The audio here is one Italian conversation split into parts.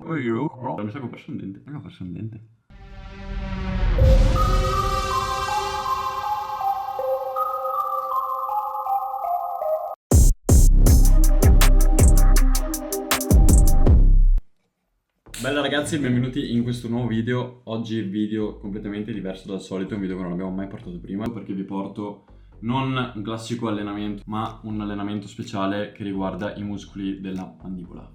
Mi sa che ho perso un dente. Ho perso un dente. Bella ragazzi, benvenuti in questo nuovo video. Oggi video completamente diverso dal solito, un video che non abbiamo mai portato prima, perché vi porto non un classico allenamento, ma un allenamento speciale che riguarda i muscoli della mandibola.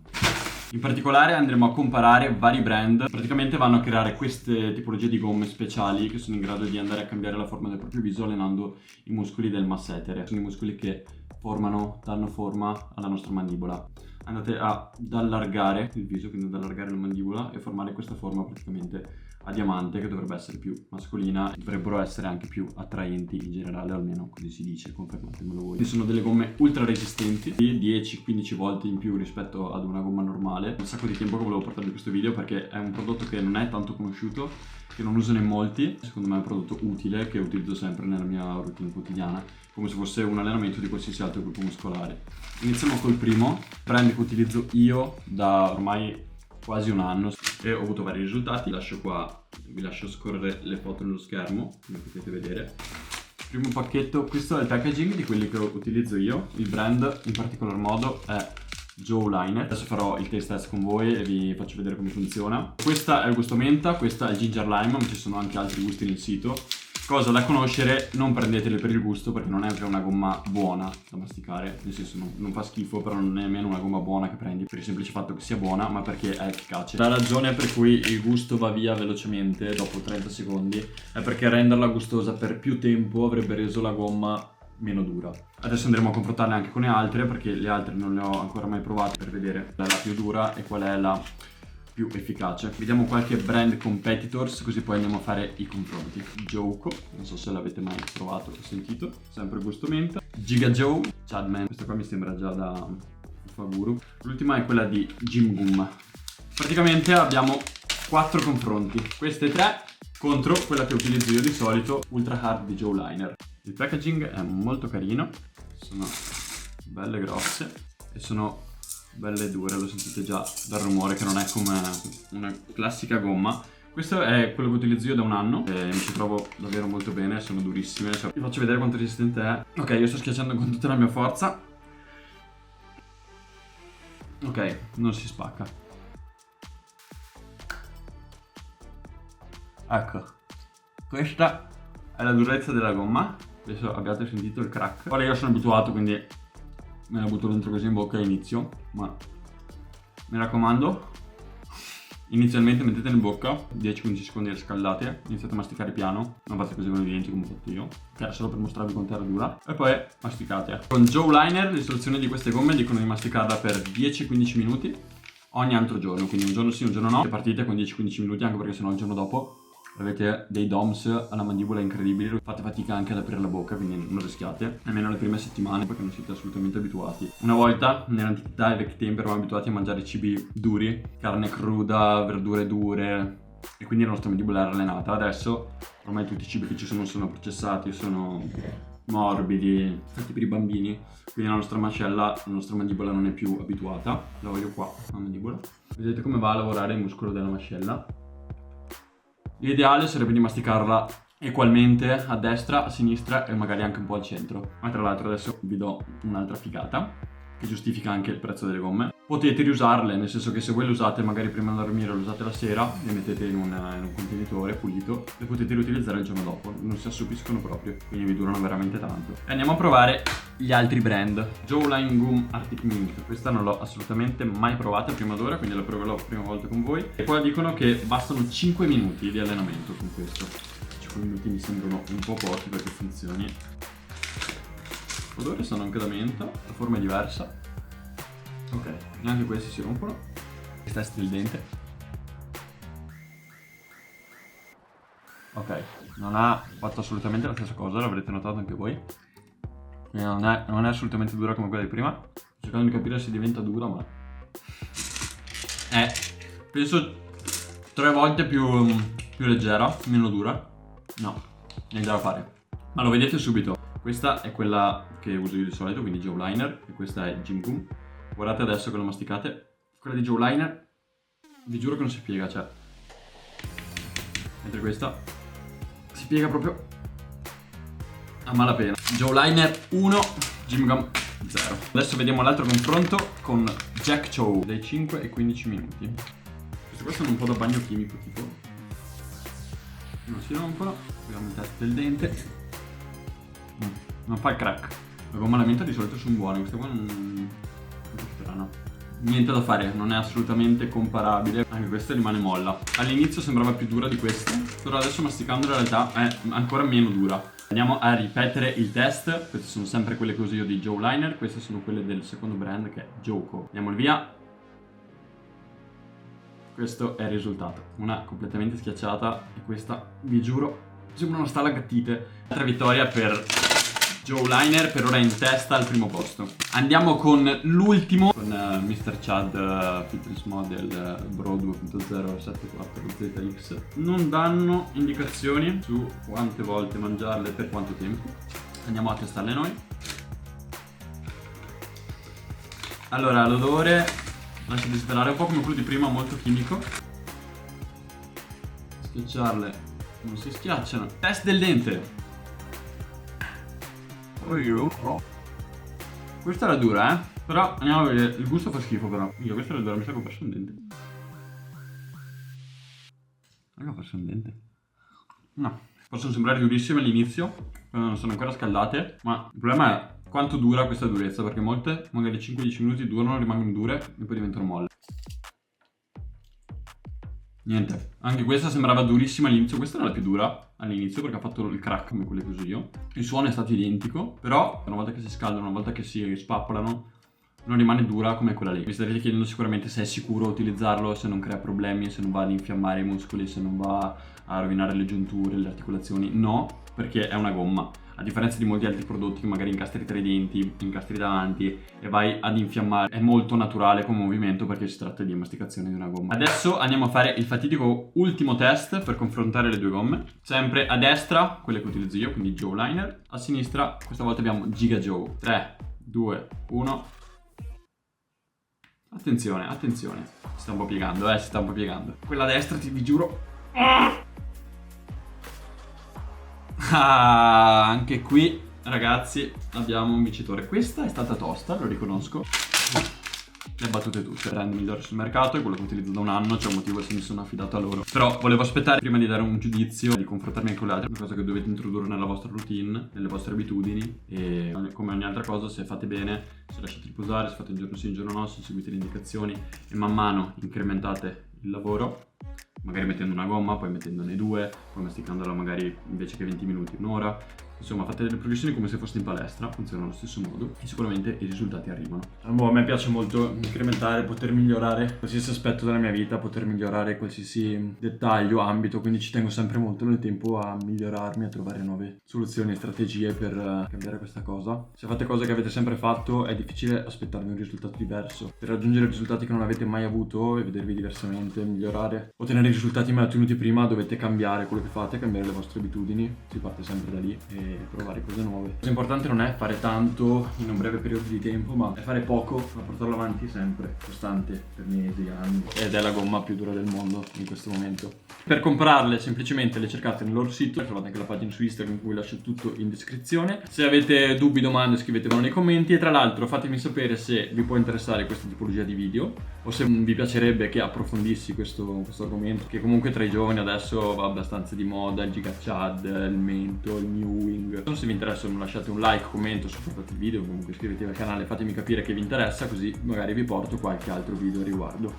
In particolare andremo a comparare vari brand, praticamente vanno a creare queste tipologie di gomme speciali che sono in grado di andare a cambiare la forma del proprio viso allenando i muscoli del massetere. Sono i muscoli che danno forma alla nostra mandibola. Andate ad allargare il viso, quindi ad allargare la mandibola e formare questa forma praticamente a diamante, che dovrebbe essere più mascolina e dovrebbero essere anche più attraenti in generale, almeno così si dice, confermatemelo voi. Sono delle gomme ultra resistenti, 10-15 volte in più rispetto ad una gomma normale. Un sacco di tempo che volevo portarvi questo video perché è un prodotto che non è tanto conosciuto, che non usano in molti. Secondo me è un prodotto utile che utilizzo sempre nella mia routine quotidiana, come se fosse un allenamento di qualsiasi altro gruppo muscolare. Iniziamo col primo brand che utilizzo io da ormai quasi un anno e ho avuto vari risultati. Vi lascio scorrere le foto nello schermo, come potete vedere. Primo pacchetto, questo è il packaging di quelli che utilizzo io. Il brand in particolar modo è Jawliner. Adesso farò il taste test con voi e vi faccio vedere come funziona. Questa è il gusto menta, questa è il ginger lime, ma ci sono anche altri gusti nel sito. Cosa da conoscere, non prendetele per il gusto perché non è una gomma buona da masticare, nel senso non fa schifo, però non è nemmeno una gomma buona che prendi per il semplice fatto che sia buona, ma perché è efficace. La ragione per cui il gusto va via velocemente dopo 30 secondi è perché renderla gustosa per più tempo avrebbe reso la gomma meno dura. Adesso andremo a confrontarle anche con le altre perché le altre non le ho ancora mai provate per vedere qual è la più dura e qual è la più efficace. Vediamo qualche brand competitors così poi andiamo a fare i confronti. Joko, non so se l'avete mai provato o sentito, sempre gusto menta. Giga Joe, Chadman, questa qua mi sembra già da Faguru. L'ultima è quella di Jim Gum. Praticamente abbiamo 4 confronti, queste 3 contro quella che utilizzo io di solito, Ultra Hard di Jawliner. Il packaging è molto carino, sono belle grosse e sono belle dure, lo sentite già dal rumore che non è come una classica gomma. Questo è quello che utilizzo io da un anno e mi ci trovo davvero molto bene, sono durissime. Vi faccio vedere quanto resistente è. Ok, io sto schiacciando con tutta la mia forza. Ok, non si spacca. Ecco, questa è la durezza della gomma. Adesso abbiate sentito il crack. Ora io sono abituato, quindi me la butto dentro così in bocca e inizio, ma mi raccomando, inizialmente mettete in bocca 10-15 secondi riscaldate, iniziate a masticare piano, non fate così con i denti come ho fatto io, che è solo per mostrarvi quanto era dura, e poi masticate. Con Jawliner l'istruzione di queste gomme dicono di masticarla per 10-15 minuti ogni altro giorno, quindi un giorno sì, un giorno no, e partite con 10-15 minuti anche perché sennò il giorno dopo avete dei DOMS alla mandibola incredibili, fate fatica anche ad aprire la bocca, quindi non rischiate, almeno le prime settimane perché non siete assolutamente abituati. Una volta nell'antichità e vecchi tempi eravamo abituati a mangiare cibi duri, carne cruda, verdure dure e quindi la nostra mandibola era allenata. Adesso ormai tutti i cibi che ci sono processati, sono morbidi, fatti per i bambini, quindi la nostra mascella, la nostra mandibola non è più abituata. La voglio qua, la mandibola. Vedete come va a lavorare il muscolo della mascella. L'ideale sarebbe di masticarla equalmente a destra, a sinistra e magari anche un po' al centro. Ma tra l'altro adesso vi do un'altra figata che giustifica anche il prezzo delle gomme. Potete riusarle, nel senso che se voi le usate magari prima di dormire o le usate la sera, le mettete in un contenitore pulito, le potete riutilizzare il giorno dopo, non si assopiscono proprio, quindi vi durano veramente tanto. E andiamo a provare gli altri brand. Jawline Gum Arctic Mint, questa non l'ho assolutamente mai provata prima d'ora, quindi la proverò la prima volta con voi. E poi dicono che bastano 5 minuti di allenamento con questo. 5 minuti mi sembrano un po' pochi perché funzioni. L'odore sono anche da menta, la forma è diversa. Ok, neanche questi si rompono. Il test del dente. Ok, non ha fatto assolutamente la stessa cosa, l'avrete notato anche voi. Non è assolutamente dura come quella di prima. Sto cercando di capire se diventa dura, ma è, penso, 3 volte più leggera, meno dura. No, niente da fare. Ma lo vedete subito. Questa è quella che uso io di solito, quindi Jawliner, e questa è Jim Gum. Guardate adesso che lo masticate. Quella di Jawliner vi giuro che non si piega, cioè. Mentre questa si piega proprio a malapena. Joe Liner 1, Jim Gum 0. Adesso vediamo l'altro confronto con Jack Chow dai 5 ai 15 minuti. Queste sono un po' da bagno chimico tipo. Non si rompono. Vediamo il test del dente. Non fa il crack. La gomma alla menta di solito sono buone, questa qua non è strana. Niente da fare, non è assolutamente comparabile. Anche questa rimane molla. All'inizio sembrava più dura di questa, però adesso masticando in realtà è ancora meno dura. Andiamo a ripetere il test. Queste sono sempre quelle che uso io di Joe Liner. Queste sono quelle del secondo brand che è Joco. Andiamo via. Questo è il risultato. Una completamente schiacciata e questa, vi giuro, sembra una stalactite. Altra vittoria per Joe Liner, per ora in testa al primo posto. Andiamo con l'ultimo, con Mr. Chad Fitness Model Bro 2.074 ZX. Non danno indicazioni su quante volte mangiarle, per quanto tempo. Andiamo a testarle noi. Allora, l'odore lascia desiderare, un po' come quello di prima, molto chimico. Schiacciarle non si schiacciano. Test del dente. Questa era dura, però andiamo a vedere. Il gusto fa schifo, però. Io questa era dura, mi sa che ho perso un dente. Ho perso un dente. No, possono sembrare durissime all'inizio, quando non sono ancora scaldate, ma il problema è quanto dura questa durezza, perché molte, magari 5-10 minuti durano, rimangono dure e poi diventano molle. Niente, anche questa sembrava durissima all'inizio, questa era la più dura all'inizio perché ha fatto il crack come quelle che uso io. Il suono è stato identico, però una volta che si scaldano, una volta che si spappolano, non rimane dura come quella lì. Vi starete chiedendo sicuramente se è sicuro utilizzarlo, se non crea problemi, se non va ad infiammare i muscoli, se non va a rovinare le giunture, le articolazioni. No, perché è una gomma. A differenza di molti altri prodotti che magari incastri tra i denti, incastri davanti e vai ad infiammare, è molto naturale come movimento perché si tratta di masticazione di una gomma. Adesso andiamo a fare il fatidico ultimo test per confrontare le due gomme. Sempre a destra, quelle che utilizzo io, quindi Joe Liner. A sinistra, questa volta abbiamo Giga Joe. 3, 2, 1. Attenzione, attenzione. Si sta un po' piegando, si sta un po' piegando. Quella a destra, vi giuro. Anche qui, ragazzi, abbiamo un vincitore. Questa è stata tosta, lo riconosco. Le ha battute tutte. Il brand migliore sul mercato è quello che utilizzo da un anno, c'è un motivo se mi sono affidato a loro. Però volevo aspettare prima di dare un giudizio, di confrontarmi con le altre. Una cosa che dovete introdurre nella vostra routine, nelle vostre abitudini. E come ogni altra cosa, se fate bene, se lasciate riposare, se fate un giorno sì, un giorno no, se seguite le indicazioni e man mano incrementate il lavoro, magari mettendo una gomma, poi mettendone due, poi masticandola magari invece che 20 minuti, un'ora. Insomma, fate delle progressioni come se foste in palestra, funzionano allo stesso modo e sicuramente i risultati arrivano. A me piace molto incrementare, poter migliorare qualsiasi aspetto della mia vita, poter migliorare qualsiasi dettaglio, ambito, quindi ci tengo sempre molto nel tempo a migliorarmi, a trovare nuove soluzioni e strategie per cambiare questa cosa. Se fate cose che avete sempre fatto è difficile aspettarvi un risultato diverso. Per raggiungere risultati che non avete mai avuto e vedervi diversamente, migliorare, ottenere i risultati mai ottenuti prima, dovete cambiare quello che fate, cambiare le vostre abitudini, si parte sempre da lì e provare cose nuove. La cosa importante non è fare tanto in un breve periodo di tempo, ma è fare poco, ma portarlo avanti sempre, costante, per mesi, anni. Ed è la gomma più dura del mondo in questo momento. Per comprarle semplicemente le cercate nel loro sito, trovate anche la pagina su Instagram in cui lascio tutto in descrizione. Se avete dubbi, domande, scrivetemelo nei commenti e tra l'altro fatemi sapere se vi può interessare questa tipologia di video o se vi piacerebbe che approfondissi questo argomento, che comunque tra i giovani adesso va abbastanza di moda, il Giga Chad, il mento, il mewing. Se vi interessano lasciate un like, commento, supportate il video, comunque iscrivetevi al canale, fatemi capire che vi interessa, così magari vi porto qualche altro video a riguardo.